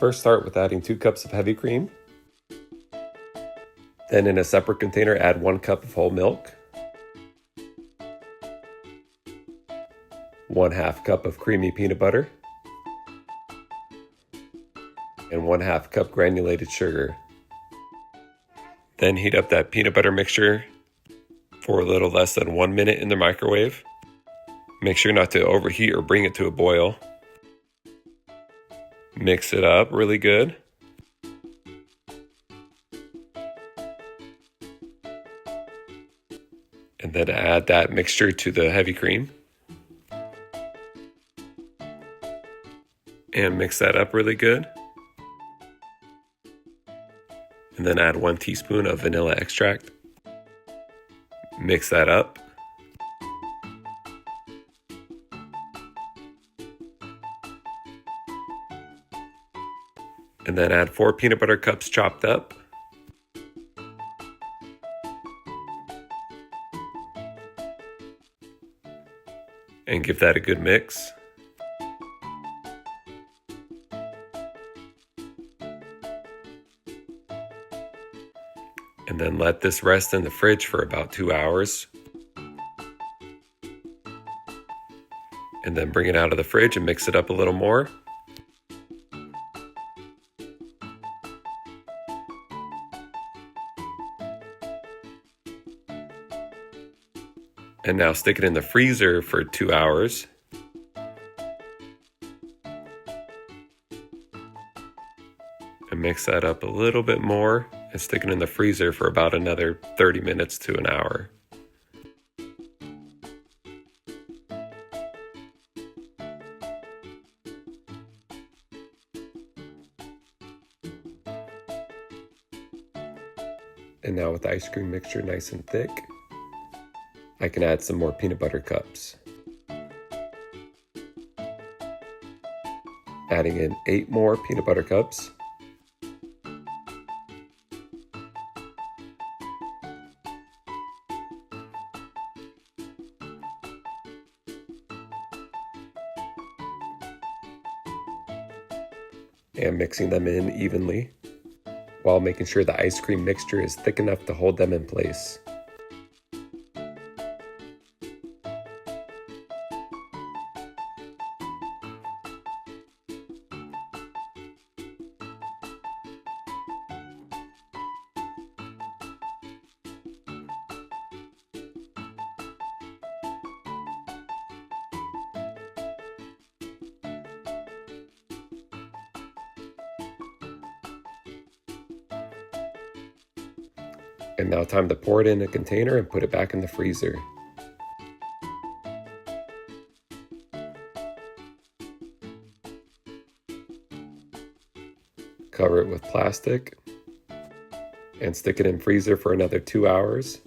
First start with adding 2 cups of heavy cream. Then in a separate container add 1 cup of whole milk, 1/2 cup of creamy peanut butter, and 1/2 cup granulated sugar. Then heat up that peanut butter mixture for a little less than 1 minute in the microwave. Make sure not to overheat or bring it to a boil. Mix it up really good. And then add that mixture to the heavy cream. And mix that up really good. And then add 1 teaspoon of vanilla extract. Mix that up. And then add 4 peanut butter cups chopped up. And give that a good mix. And then let this rest in the fridge for about 2 hours. And then bring it out of the fridge and mix it up a little more. And now stick it in the freezer for 2 hours. And mix that up a little bit more and stick it in the freezer for about another 30 minutes to an hour. And now with the ice cream mixture nice and thick, I can add some more peanut butter cups. Adding in 8 more peanut butter cups. And mixing them in evenly while making sure the ice cream mixture is thick enough to hold them in place. And now time to pour it in a container and put it back in the freezer. Cover it with plastic and stick it in freezer for another 2 hours.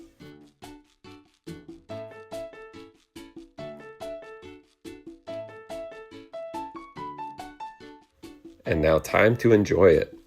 And now time to enjoy it.